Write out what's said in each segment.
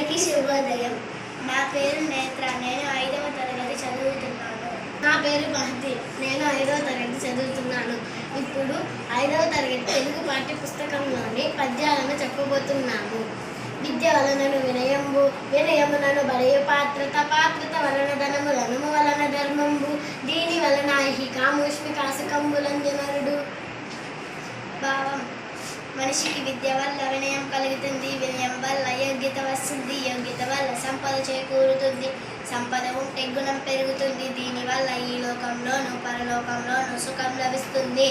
అందరికీ శుభోదయం. నా పేరు నేత్ర. నేను 5వ తరగతి చదువుతున్నాను. నా పేరు మహతి. నేను 5వ తరగతి చదువుతున్నాను. ఇప్పుడు 5వ తరగతి తెలుగు పాఠ్య పుస్తకంలోని పద్యాలను చెప్పబోతున్నాను. విద్య వలనను వినయంబు, వినయమునను బడయ పాత్రత, పాత్రత వలన ధనము, ధనము వలన ధర్మంబు, దీని వలన కాముష్మి కాసుకంబులంజనరుడు. భావం: మనిషికి విద్య వల్ల వినయం కలుగుతుంది, వినయం వల్ల యోగ్యత వస్తుంది, యోగ్యత వల్ల సంపద చేకూరుతుంది, సంపద ఉంటే గుణం పెరుగుతుంది, దీనివల్ల ఈ లోకంలోనూ పరలోకంలోనూ సుఖం లభిస్తుంది.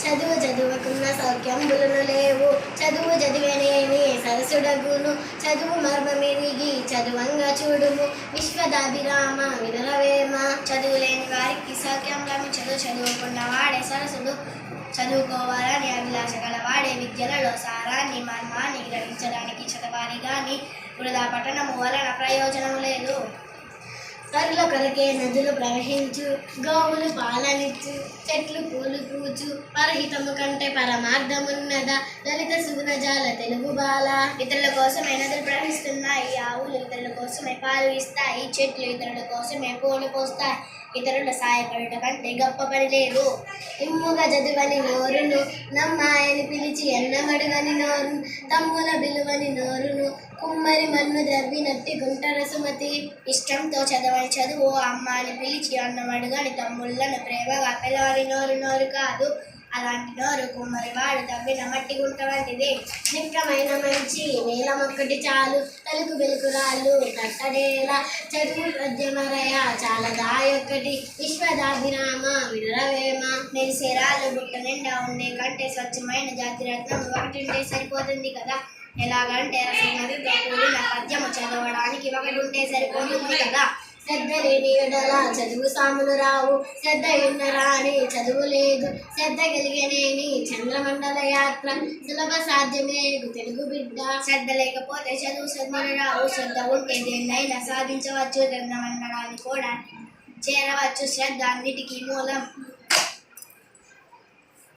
చదువు చదువుకున్న సౌఖ్యంబులను లేవు, చదువు చదివేనేమి సరసుడగును, చదువు మర్మమెరిగి చదువంగా చూడుము, విశ్వదాభిరామ వినరవేమ. చదువు లేని వారికి సౌఖ్యం లభించదు, చదువుకున్న వాడే సరసుడు. చదువుకోవాలని అభిలాష గలవాడే విద్యలలో సారాన్ని మర్మాన్ని గ్రహించడానికి చదవాలి గాని వృధా పఠనము వలన ప్రయోజనము లేదు. తరుల కొరకే నదులు ప్రవహించు, గోవులు పాలనిచ్చు, చెట్లు పూలు పూచు, పరహితము కంటే పరమార్థమున్నదా, లలిత సుగుణజాల తెలుగు బాల. ఇతరుల కోసమే నదులు ప్రవహిస్తున్నాయి, ఆవులు ఇతరుల కోసమే పాలు ఇస్తాయి, చెట్లు ఇతరుల కోసమే పూలు పోస్తాయి, ఇతరుల సాయపడుట కంటే గొప్ప పని లేదు. ఇమ్ముగా చదువని నోరును, నమ్మాయని పిలిచి ఎన్నమడుగని నోరును, తమ్ముల బిలువని నోరును, కుమ్మరి మన్ను ద్రవ్వినట్టి గుంటర సుమతి. ఇష్టంతో చదవని చదువు, అమ్మ అని పిలిచి అన్నమడుగని తమ్ముళ్ళను ప్రేమగా పిలవని నోరు నోరు కాదు. అలాంటి నోరు కుమ్మరివాడు తవ్విన మట్టి గుంట వంటిది. నిక్కమైన మంచి నీలమొక్కటి చాలు, తలుకు వెలుకురాళ్ళు తట్టడేలా, చదువు పద్యమరయ చాలదాయొక్కటి, విశ్వదాభిరామ వినరవేమ. మెరిసే రాళ్ళు బుట్ట నిండా ఉండే కంటే స్వచ్ఛమైన జాతిరత్నం ఒకటి ఉంటే సరిపోతుంది కదా. ఎలాగంటే రసనదితో కూడిన పద్యము చదవడానికి ఒకటి ఉంటే సరిపోతుంది కదా. శ్రద్ధ లేని ఎడల చదువు సాములు రావు, శ్రద్ధ ఉన్నరాని చదువు లేదు, శ్రద్ధ కలిగనేని చంద్రమండల యాత్ర, సులభ సాధ్యమే తెలుగు బిడ్డ. శ్రద్ధ లేకపోతే చదువు సద్మలు రావు, శ్రద్ధ ఉంటే దేన్నైనా సాధించవచ్చు, చంద్రమండలాన్ని కూడా చేరవచ్చు. శ్రద్ధ అన్నిటికీ మూలం.